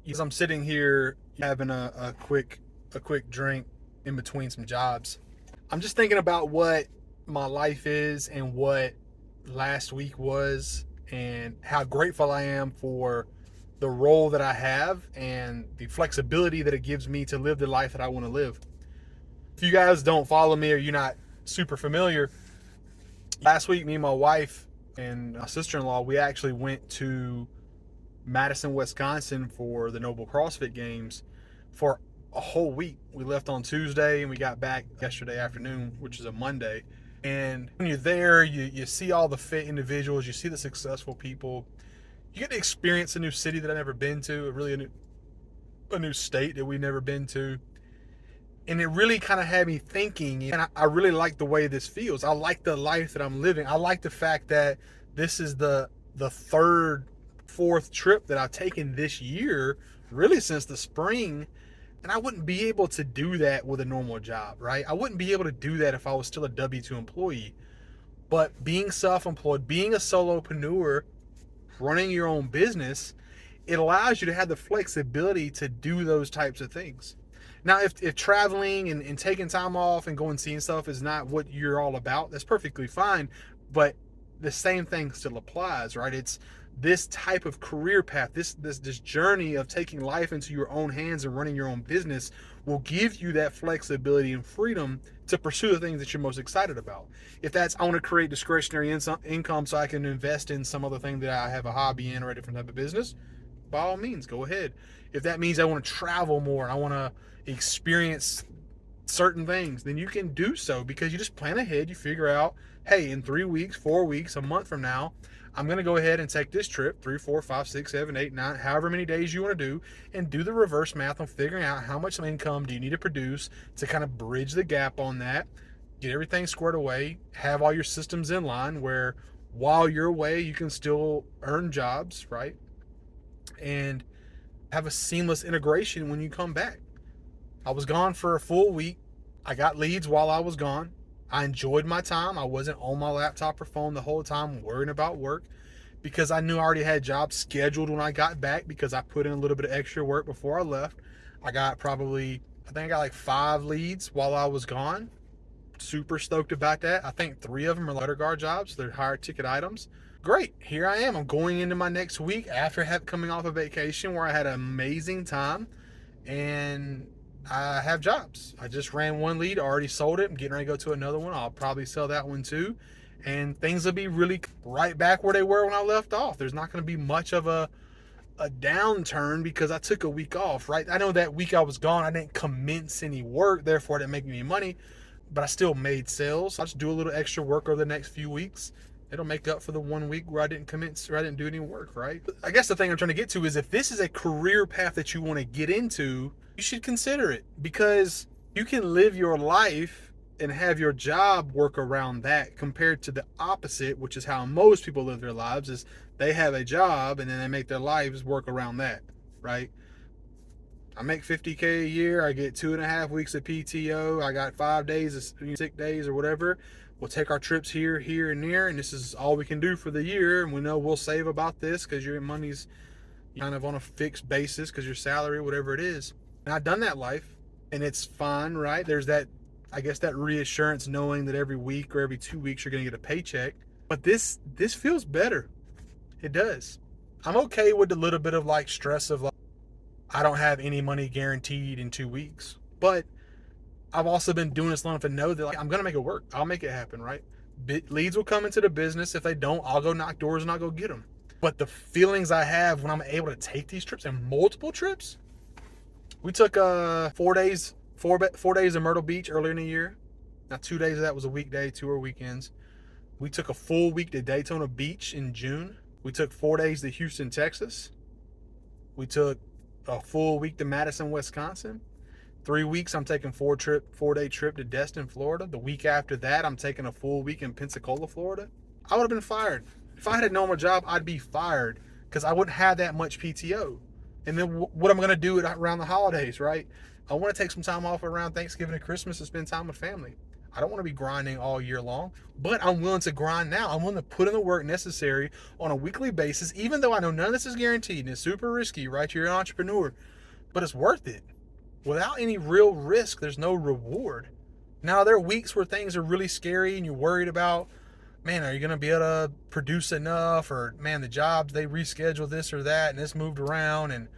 as I'm sitting here having a quick drink in between some jobs, I'm just thinking about what my life is and what last week was and how grateful I am for the role that I have and the flexibility that it gives me to live the life that I want to live. If you guys don't follow me or you're not super familiar, last week me and my wife and my sister-in-law, we actually went to Madison, Wisconsin for the Noble CrossFit Games for a whole week. We left on Tuesday and we got back yesterday afternoon, which is a Monday. And when you're there, you see all the fit individuals, you see the successful people. You get to experience a new city that I've never been to, a new state that we've never been to. And it really kind of had me thinking, and I really like the way this feels. I like the life that I'm living. I like the fact that this is the third, fourth trip that I've taken this year, really since the spring. And I wouldn't be able to do that with a normal job, right? I wouldn't be able to do that if I was still a W-2 employee. But being self-employed, being a solopreneur, running your own business, it allows you to have the flexibility to do those types of things. Now, if traveling and taking time off and going and seeing stuff is not what you're all about, that's perfectly fine. But the same thing still applies, right? It's this type of career path, this journey of taking life into your own hands and running your own business will give you that flexibility and freedom to pursue the things that you're most excited about. If that's, I want to create discretionary income so I can invest in some other thing that I have a hobby in or a different type of business, by all means, go ahead. If that means I want to travel more and I want to experience certain things, then you can do so because you just plan ahead. You figure out, hey, in 3 weeks, 4 weeks, a month from now, I'm going to go ahead and take this trip, 3, 4, 5, 6, 7, 8, 9, however many days you want to do, and do the reverse math on figuring out how much income do you need to produce to kind of bridge the gap on that, get everything squared away, have all your systems in line where while you're away, you can still earn jobs, right? And have a seamless integration when you come back. I was gone for a full week. I got leads while I was gone. I enjoyed my time. I wasn't on my laptop or phone the whole time worrying about work because I knew I already had jobs scheduled when I got back because I put in a little bit of extra work before I left. I got like 5 leads while I was gone. Super stoked about that. I think 3 of them are letter guard jobs. They're higher ticket items. Great. Here I am. I'm going into my next week after coming off a vacation where I had an amazing time and I have jobs. I just ran 1 lead, already sold it. I'm getting ready to go to another one. I'll probably sell that one too. And things will be really right back where they were when I left off. There's not going to be much of a downturn because I took a week off, right? I know that week I was gone, I didn't commence any work, therefore it didn't make me any money, but I still made sales. I'll just do a little extra work over the next few weeks. It'll make up for the 1 week where I didn't commence or I didn't do any work, right? I guess the thing I'm trying to get to is if this is a career path that you want to get into, you should consider it because you can live your life and have your job work around that compared to the opposite, which is how most people live their lives, is they have a job and then they make their lives work around that, right? I make $50K a year. I get 2.5 weeks of PTO. I got 5 days of sick days or whatever. We'll take our trips here, and there, and this is all we can do for the year. And we know we'll save about this because your money's kind of on a fixed basis because your salary, whatever it is. And I've done that life, and it's fine, right? There's that, I guess, that reassurance knowing that every week or every 2 weeks you're going to get a paycheck. But this feels better. It does. I'm okay with the little bit of like stress of like, I don't have any money guaranteed in 2 weeks, but I've also been doing this long enough to know that like, I'm going to make it work. I'll make it happen, right? Leads will come into the business. If they don't, I'll go knock doors and I'll go get them. But the feelings I have when I'm able to take these trips and multiple trips, we took 4 days of Myrtle Beach earlier in the year. Now 2 days of that was a weekday, 2 were weekends. We took a full week to Daytona Beach in June. We took 4 days to Houston, Texas. We took a full week to Madison, Wisconsin. 3 weeks, I'm taking 4-day trip to Destin, Florida. The week after that, I'm taking a full week in Pensacola, Florida. I would have been fired. If I had a normal job, I'd be fired because I wouldn't have that much PTO. And then what I'm going to do around the holidays, right? I want to take some time off around Thanksgiving and Christmas to spend time with family. I don't want to be grinding all year long, but I'm willing to grind now. I'm willing to put in the work necessary on a weekly basis, even though I know none of this is guaranteed and it's super risky, right? You're an entrepreneur, but it's worth it. Without any real risk, there's no reward. Now, there are weeks where things are really scary and you're worried about, man, are you going to be able to produce enough? Or, man, the jobs, they rescheduled this or that and this moved around and,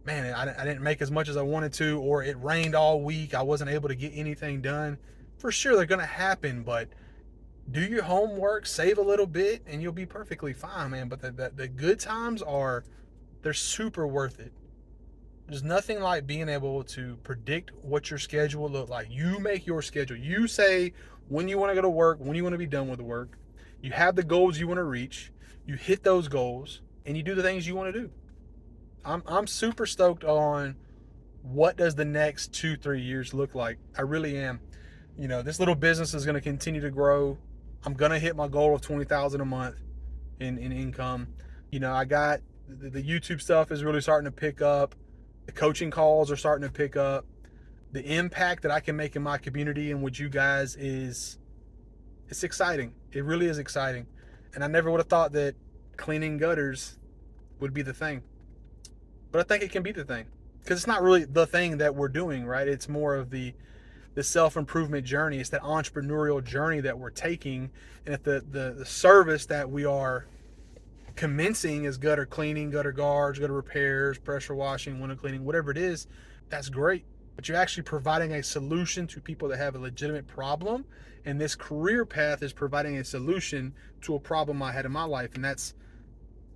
man, I didn't make as much as I wanted to, or it rained all week. I wasn't able to get anything done. For sure, they're going to happen, but do your homework, save a little bit, and you'll be perfectly fine, man. But the good times they're super worth it. There's nothing like being able to predict what your schedule will look like. You make your schedule. You say when you want to go to work, when you want to be done with the work. You have the goals you want to reach. You hit those goals, and you do the things you want to do. I'm super stoked on what does the next 2-3 years look like. I really am. This little business is going to continue to grow. I'm going to hit my goal of $20,000 a month in income. I got the YouTube stuff is really starting to pick up. The coaching calls are starting to pick up. The impact that I can make in my community and with you guys it's exciting. It really is exciting. And I never would have thought that cleaning gutters would be the thing. But I think it can be the thing. Because it's not really the thing that we're doing, right? It's more of the self-improvement journey. It's that entrepreneurial journey that we're taking. And if the service that we are commencing is gutter cleaning, gutter guards, gutter repairs, pressure washing, window cleaning, whatever it is, that's great. But you're actually providing a solution to people that have a legitimate problem. And this career path is providing a solution to a problem I had in my life. And that's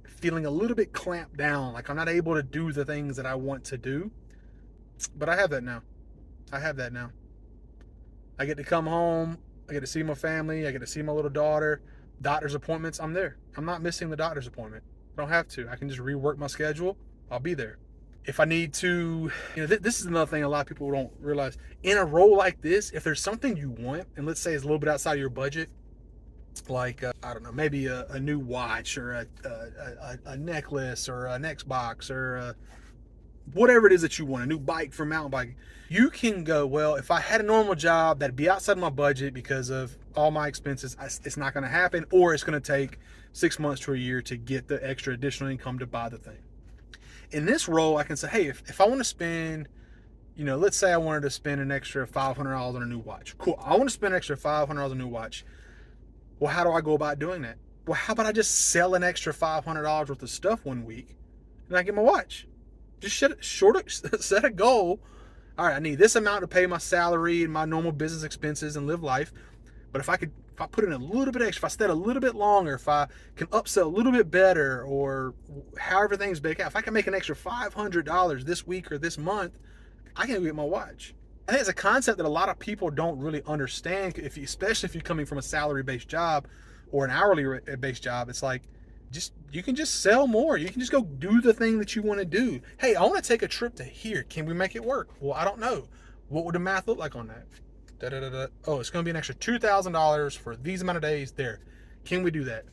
feeling a little bit clamped down. Like I'm not able to do the things that I want to do. But I have that now. I get to come home. I get to see my family. I get to see my little daughter. Doctor's appointments, I'm there. I'm not missing the doctor's appointment. I don't have to. I can just rework my schedule. I'll be there. If I need to, this is another thing a lot of people don't realize. In a role like this, if there's something you want, and let's say it's a little bit outside of your budget, like, I don't know, maybe a new watch or a necklace or an Xbox or whatever it is that you want, a new bike for mountain biking, you can go, well, if I had a normal job that'd be outside my budget because of all my expenses, it's not going to happen, or it's going to take 6 months to a year to get the extra additional income to buy the thing. In this role, I can say, hey, if I want to spend, let's say I wanted to spend an extra $500 on a new watch. Cool. I want to spend an extra $500 on a new watch. Well, how do I go about doing that? Well, how about I just sell an extra $500 worth of stuff one week and I get my watch? Just set a goal. All right, I need this amount to pay my salary and my normal business expenses and live life. But if I put in a little bit extra, if I stay a little bit longer, if I can upsell a little bit better, or however things bake out, if I can make an extra $500 this week or this month, I can get my watch. I think it's a concept that a lot of people don't really understand, especially if you're coming from a salary-based job or an hourly-based job. It's like, you can just sell more. You can just go do the thing that you want to do. Hey, I want to take a trip to here. Can we make it work? Well, I don't know. What would the math look like on that? Oh, it's going to be an extra $2,000 for these amount of days there. Can we do that?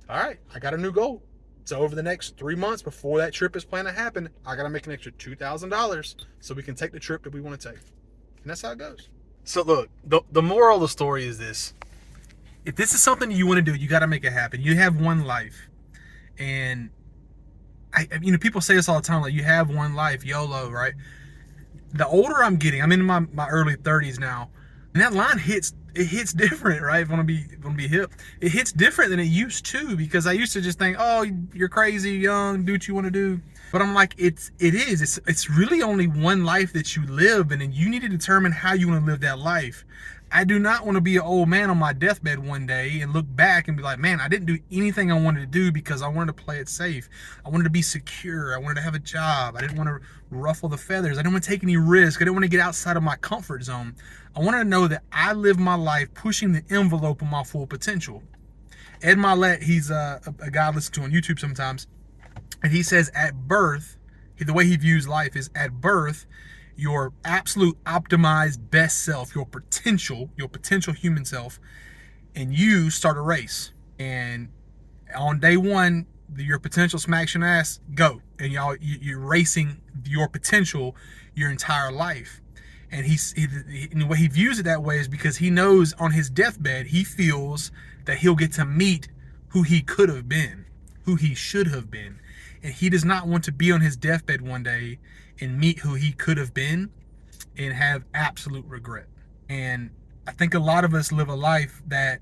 All right, I got a new goal. So over the next 3 months before that trip is planned to happen, I got to make an extra $2,000 so we can take the trip that we want to take. And that's how it goes. So look, the moral of the story is this. If this is something you want to do, you got to make it happen. You have one life. And people say this all the time, like, you have one life, YOLO, right? The older I'm getting, I'm in my early 30s now, and that line hits different, right? If I want to be hip, it hits different than it used to, because I used to just think, oh, you're crazy, young, do what you want to do. But I'm like, it's really only one life that you live, and then you need to determine how you want to live that life. I do not want to be an old man on my deathbed one day and look back and be like, man, I didn't do anything I wanted to do because I wanted to play it safe. I wanted to be secure. I wanted to have a job. I didn't want to ruffle the feathers. I didn't want to take any risk. I didn't want to get outside of my comfort zone. I wanted to know that I live my life pushing the envelope of my full potential. Ed Milet, he's a guy I listen to on YouTube sometimes, and he says at birth, the way he views life is at birth, your absolute optimized best self, your potential human self, and you start a race. And on day one, your potential smacks your ass, go. And you're racing your potential your entire life. And and the way he views it that way is because he knows on his deathbed, he feels that he'll get to meet who he could have been, who he should have been. And he does not want to be on his deathbed one day and meet who he could have been and have absolute regret. And I think a lot of us live a life that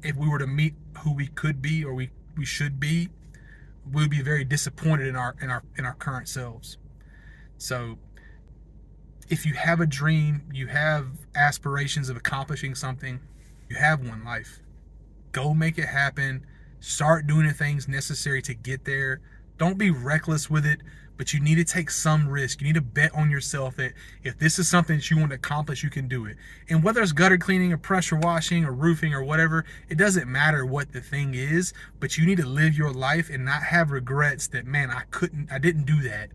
if we were to meet who we could be or we should be, we would be very disappointed in our current selves. So if you have a dream, you have aspirations of accomplishing something, you have one life. Go make it happen. Start doing the things necessary to get there. Don't be reckless with it, but you need to take some risk. You need to bet on yourself that if this is something that you want to accomplish, you can do it. And whether it's gutter cleaning or pressure washing or roofing or whatever, it doesn't matter what the thing is, but you need to live your life and not have regrets that, man, I didn't do that.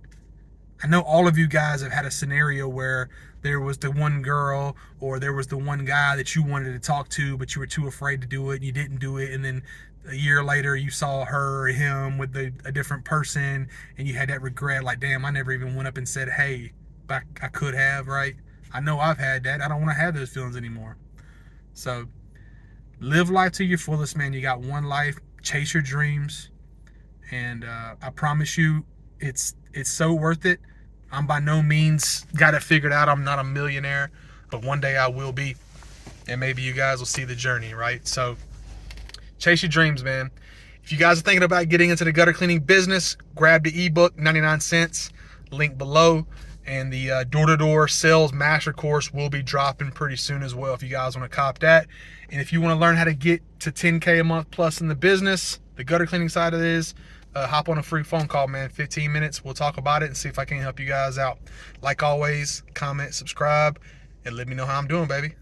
I know all of you guys have had a scenario where there was the one girl or there was the one guy that you wanted to talk to, but you were too afraid to do it and you didn't do it. And then a year later you saw her or him with a different person and you had that regret, like, damn, I never even went up and said, hey, but I could have, right? I know I've had that. I don't want to have those feelings anymore. So live life to your fullest, man. You got one life. Chase your dreams. And I promise you, it's so worth it. I'm by no means got it figured out. I'm not a millionaire, but one day I will be. And maybe you guys will see the journey, right? So chase your dreams, man. If you guys are thinking about getting into the gutter cleaning business, grab the ebook, 99 cents, link below. And the door-to-door sales master course will be dropping pretty soon as well if you guys want to cop that. And if you want to learn how to get to 10K a month plus in the business, the gutter cleaning side of this, hop on a free phone call, man. 15 minutes. We'll talk about it and see if I can help you guys out. Like always, comment, subscribe, and let me know how I'm doing, baby.